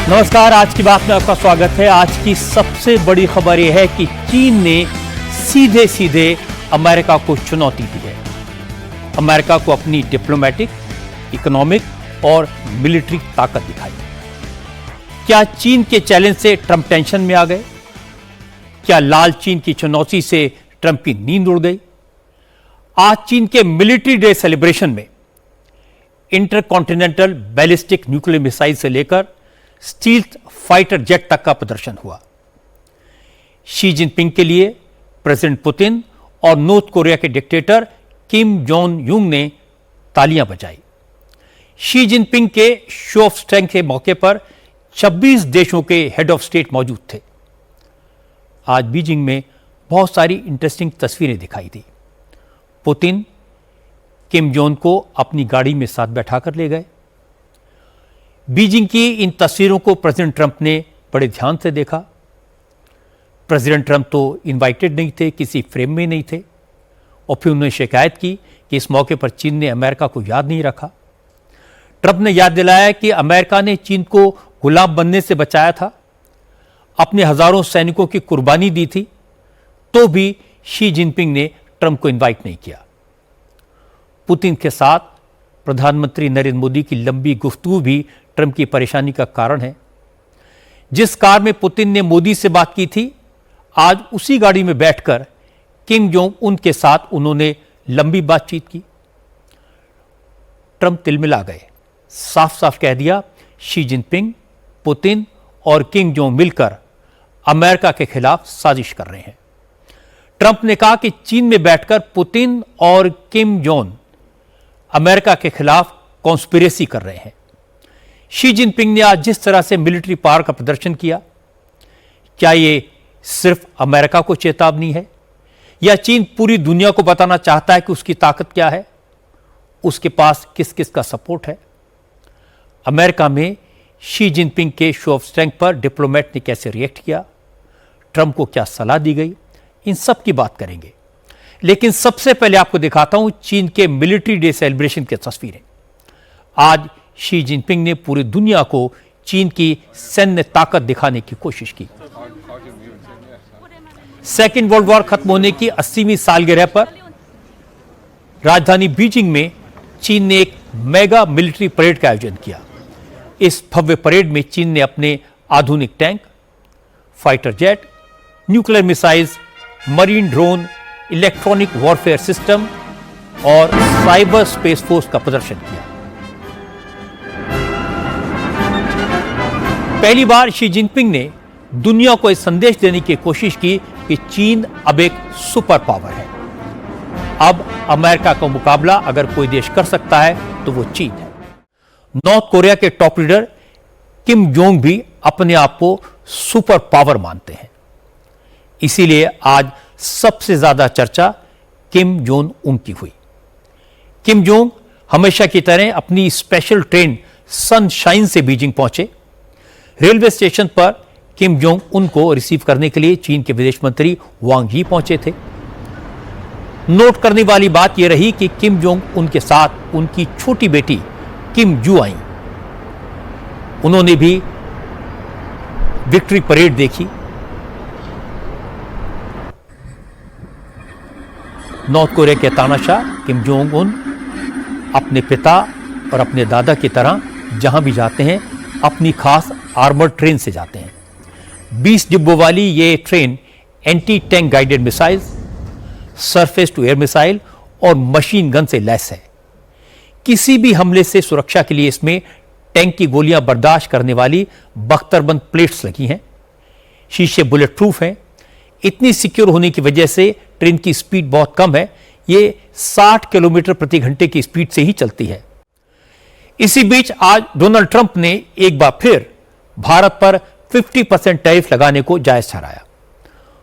नमस्कार, आज की बात में आपका स्वागत है। आज की सबसे बड़ी खबर यह है कि चीन ने सीधे सीधे अमेरिका को चुनौती दी है। अमेरिका को अपनी डिप्लोमेटिक, इकोनॉमिक और मिलिट्री ताकत दिखाई। क्या चीन के चैलेंज से ट्रंप टेंशन में आ गए? क्या लाल चीन की चुनौती से ट्रंप की नींद उड़ गई? आज चीन के मिलिट्री डे सेलिब्रेशन में इंटरकॉन्टिनेंटल बैलिस्टिक न्यूक्लियर मिसाइल से लेकर स्टील्थ फाइटर जेट तक का प्रदर्शन हुआ। शी जिनपिंग के लिए प्रेसिडेंट पुतिन और नॉर्थ कोरिया के डिक्टेटर किम जोंग यूंग ने तालियां बजाई। शी जिनपिंग के शो ऑफ स्ट्रेंथ के मौके पर 26 देशों के हेड ऑफ स्टेट मौजूद थे। आज बीजिंग में बहुत सारी इंटरेस्टिंग तस्वीरें दिखाई दी। पुतिन किम जोंग को अपनी गाड़ी में साथ बैठाकर ले गए। बीजिंग की इन तस्वीरों को प्रेसिडेंट ट्रंप ने बड़े ध्यान से देखा। प्रेसिडेंट ट्रंप तो इनवाइटेड नहीं थे, किसी फ्रेम में नहीं थे, और फिर उन्होंने शिकायत की कि इस मौके पर चीन ने अमेरिका को याद नहीं रखा। ट्रंप ने याद दिलाया कि अमेरिका ने चीन को गुलाम बनने से बचाया था, अपने हजारों सैनिकों की कुर्बानी दी थी, तो भी शी जिनपिंग ने ट्रंप को इनवाइट नहीं किया। पुतिन के साथ प्रधानमंत्री नरेंद्र मोदी की लंबी गुफ्तगू भी ट्रंप की परेशानी का कारण है। जिस कार में पुतिन ने मोदी से बात की थी, आज उसी गाड़ी में बैठकर किम जोंग उन के साथ उन्होंने लंबी बातचीत की। ट्रंप तिलमिला गए, साफ साफ कह दिया शी जिनपिंग, पुतिन और किम जोंग मिलकर अमेरिका के खिलाफ साजिश कर रहे हैं। ट्रंप ने कहा कि चीन में बैठकर पुतिन और किम जोंग अमेरिका के खिलाफ कॉन्स्पिरेसी कर रहे हैं। शी जिनपिंग ने आज जिस तरह से मिलिट्री पावर का प्रदर्शन किया, क्या यह सिर्फ अमेरिका को चेतावनी है या चीन पूरी दुनिया को बताना चाहता है कि उसकी ताकत क्या है, उसके पास किस किस का सपोर्ट है? अमेरिका में शी जिनपिंग के शो ऑफ स्ट्रेंथ पर डिप्लोमेट ने कैसे रिएक्ट किया, ट्रंप को क्या सलाह दी गई, इन सब की बात करेंगे। लेकिन सबसे पहले आपको दिखाता हूं चीन के मिलिट्री डे सेलिब्रेशन की तस्वीरें। आज शी जिनपिंग ने पूरी दुनिया को चीन की सैन्य ताकत दिखाने की कोशिश की। सेकेंड वर्ल्ड वॉर खत्म होने की 80वीं सालगिरह पर राजधानी बीजिंग में चीन ने एक मेगा मिलिट्री परेड का आयोजन किया। इस भव्य परेड में चीन ने अपने आधुनिक tank, fighter jet, nuclear missiles, marine drone, electronic warfare system और साइबर स्पेस फोर्स का प्रदर्शन किया। पहली बार शी जिनपिंग ने दुनिया को यह संदेश देने की कोशिश की कि चीन अब एक सुपर पावर है। अब अमेरिका का मुकाबला अगर कोई देश कर सकता है तो वो चीन है। नॉर्थ कोरिया के टॉप लीडर किम जोंग भी अपने आप को सुपर पावर मानते हैं। इसीलिए आज सबसे ज्यादा चर्चा किम जोंग उन की हुई। किम जोंग हमेशा की तरह अपनी स्पेशल ट्रेन सनशाइन से बीजिंग पहुंचे। रेलवे स्टेशन पर किम जोंग उन को रिसीव करने के लिए चीन के विदेश मंत्री वांग यी पहुंचे थे। नोट करने वाली बात यह रही कि किम जोंग उनके साथ उनकी छोटी बेटी किम जू आई। उन्होंने भी विक्ट्री परेड देखी। नॉर्थ कोरिया के तानाशाह किम जोंग उन अपने पिता और अपने दादा की तरह जहां भी जाते हैं अपनी खास आर्मर ट्रेन से जाते हैं। 20 डिब्बों वाली ये train anti tank guided missile, surface to air missile और मशीन गन से लैस है। किसी भी हमले से सुरक्षा के लिए इसमें टैंक की गोलियां बर्दाश्त करने वाली बख्तरबंद प्लेट्स लगी हैं। शीशे बुलेट प्रूफ हैं। इतनी सिक्योर होने की वजह से ट्रेन की स्पीड बहुत कम है। ये 60 किलोमीटर प्रति घंटे की स्पीड से ही चलती है। इसी बीच आज डोनाल्ड ट्रंप ने एक बार फिर भारत पर 50% टैरिफ लगाने को जायज ठहराया।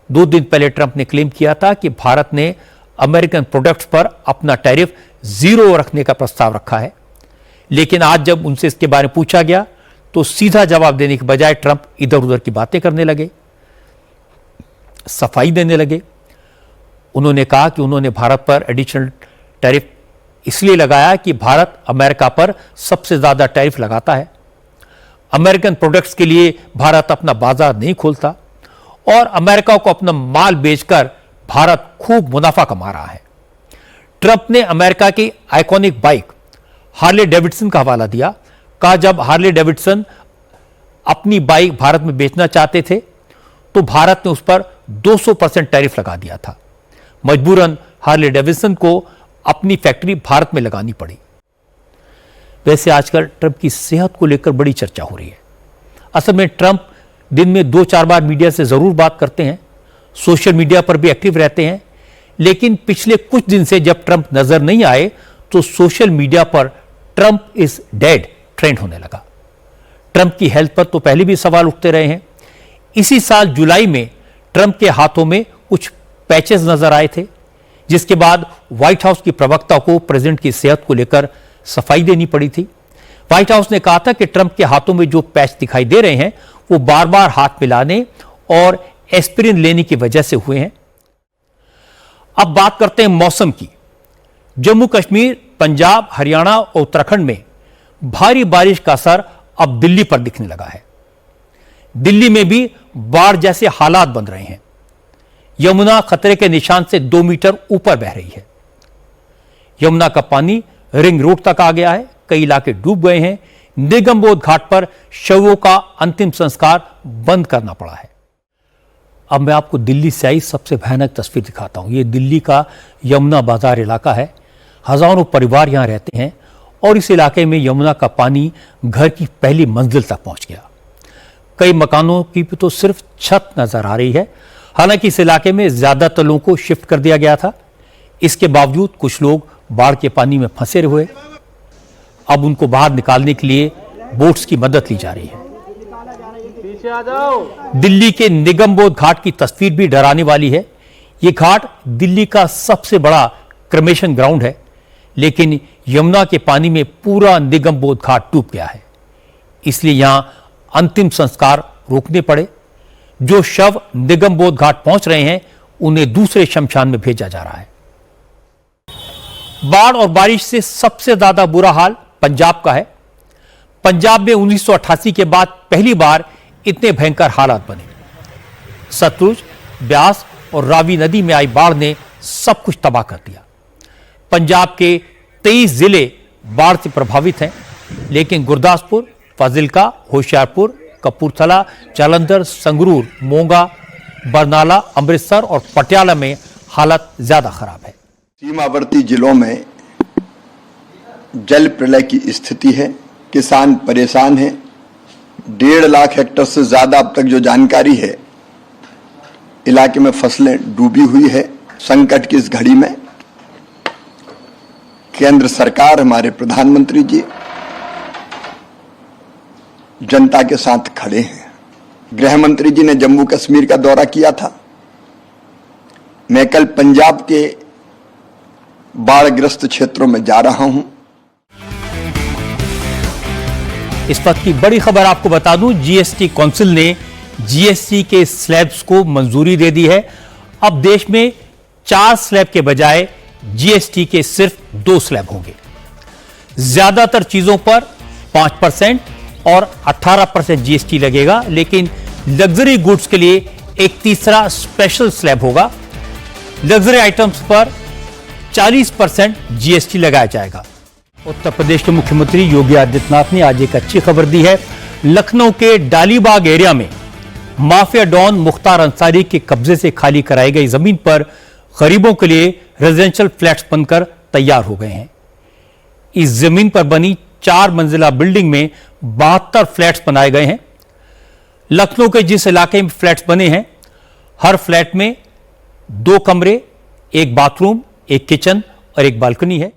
2 दिन पहले ट्रंप ने क्लेम किया था कि भारत ने अमेरिकन प्रोडक्ट्स पर अपना टैरिफ 0 रखने का प्रस्ताव रखा है। लेकिन आज जब उनसे इसके बारे में पूछा गया तो सीधा जवाब देने के बजाय ट्रंप इधर उधर की बातें करने लगे, सफाई देने लगे। उन्होंने कहा कि उन्होंने भारत पर एडिशनल टैरिफ इसलिए लगाया कि भारत अमेरिका पर सबसे ज्यादा टैरिफ लगाता है। अमेरिकन प्रोडक्ट्स के लिए भारत अपना बाजार नहीं खोलता और अमेरिका को अपना माल बेचकर भारत खूब मुनाफा कमा रहा है। ट्रंप ने अमेरिका की आइकॉनिक बाइक हार्ले डेविडसन का हवाला दिया। कहा जब हार्ले डेविडसन अपनी बाइक भारत में बेचना चाहते थे तो भारत ने उस पर 200% टैरिफ लगा दिया था। मजबूरन हार्ले डेविडसन को अपनी फैक्ट्री भारत में लगानी पड़ी। वैसे आजकल ट्रंप की सेहत को लेकर बड़ी चर्चा हो रही है। असल में ट्रंप दिन में 2-4 बार मीडिया से जरूर बात करते हैं, सोशल मीडिया पर भी एक्टिव रहते हैं, लेकिन पिछले कुछ दिन से जब ट्रंप नजर नहीं आए तो सोशल मीडिया पर ट्रंप इज डेड ट्रेंड होने लगा। ट्रंप की हेल्थ पर तो पहले भी सवाल उठते रहे हैं। इसी साल जुलाई में ट्रंप के हाथों में कुछ पैचेस नजर आए थे, जिसके बाद व्हाइट हाउस की प्रवक्ता को प्रेसिडेंट की सेहत को लेकर सफाई देनी पड़ी थी। व्हाइट हाउस ने कहा था कि ट्रंप के हाथों में जो पैच दिखाई दे रहे हैं वो बार बार हाथ मिलाने और एस्पिरिन लेने की वजह से हुए हैं। अब बात करते हैं मौसम की। जम्मू कश्मीर, पंजाब, हरियाणा और उत्तराखंड में भारी बारिश का असर अब दिल्ली पर दिखने लगा है। दिल्ली में भी बाढ़ जैसे हालात बन रहे हैं। यमुना खतरे के निशान से 2 मीटर ऊपर बह रही है। यमुना का पानी रिंग रोड तक आ गया है। कई इलाके डूब गए हैं। निगमबोध घाट पर शवों का अंतिम संस्कार बंद करना पड़ा है। अब मैं आपको दिल्ली से आई सबसे भयानक तस्वीर दिखाता हूं। यह दिल्ली का यमुना बाजार इलाका है। हजारों परिवार यहां रहते हैं और इस इलाके में यमुना का पानी घर की पहली मंजिल तक पहुंच गया। कई मकानों की तो सिर्फ छत नजर आ रही है। हालांकि इस इलाके में ज्यादातर लोगों को शिफ्ट कर दिया गया था। इसके बावजूद कुछ लोग बाढ़ के पानी में फंसे हुए। अब उनको बाहर निकालने के लिए बोट्स की मदद ली जा रही है। पीछे आ जाओ। दिल्ली के निगमबोध घाट की तस्वीर भी डराने वाली है। यह घाट दिल्ली का सबसे बड़ा क्रेमेशन ग्राउंड है, लेकिन यमुना के पानी में पूरा निगमबोध घाट डूब गया है। इसलिए यहां अंतिम संस्कार रोकने पड़े। जो शव निगमबोध घाट पहुंच रहे हैं उन्हें दूसरे शमशान में भेजा जा रहा है। बाढ़ और बारिश से सबसे ज्यादा बुरा हाल पंजाब का है। पंजाब में 1988 के बाद पहली बार इतने भयंकर हालात बने। सतलुज, ब्यास और रावी नदी में आई बाढ़ ने सब कुछ तबाह कर दिया। पंजाब के 23 जिले बाढ़ से प्रभावित हैं, लेकिन गुरदासपुर, फाजिल्का, होशियारपुर, कपूरथला, जालंधर, संगरूर, मोगा, बरनाला, अमृतसर और पटियाला में हालत ज्यादा खराब है। सीमावर्ती जिलों में जल प्रलय की स्थिति है। किसान परेशान हैं। 1.5 लाख हेक्टेयर से ज्यादा अब तक जो जानकारी है, इलाके में फसलें डूबी हुई है। संकट की इस घड़ी में केंद्र सरकार, हमारे प्रधानमंत्री जी जनता के साथ खड़े हैं। गृह मंत्री जी ने जम्मू कश्मीर का दौरा किया था। मैं कल पंजाब के बाढ़ग्रस्त क्षेत्रों में जा रहा हूं। इस वक्त की बड़ी खबर आपको बता दूं, जीएसटी काउंसिल ने जीएसटी के स्लैब्स को मंजूरी दे दी है। अब देश में 4 स्लैब के बजाय जीएसटी के सिर्फ 2 स्लैब होंगे। ज्यादातर चीजों पर 5% और 18% जीएसटी लगेगा, लेकिन लग्जरी गुड्स के लिए एक तीसरा स्पेशल स्लैब होगा। लग्जरी आइटम्स पर 40% जीएसटी लगाया जाएगा। उत्तर प्रदेश के मुख्यमंत्री योगी आदित्यनाथ ने आज एक अच्छी खबर दी है। लखनऊ के डालीबाग एरिया में माफिया डॉन मुख्तार अंसारी के कब्जे से खाली कराई गई जमीन पर गरीबों के लिए रेजिडेंशियल फ्लैट्स बनकर तैयार हो गए हैं। इस जमीन पर बनी 4 मंजिला बिल्डिंग में 72 फ्लैट्स बनाए गए हैं। लखनऊ के जिस इलाके में फ्लैट्स बने हैं, हर फ्लैट में 2 कमरे, 1 बाथरूम, 1 किचन और 1 बालकनी है।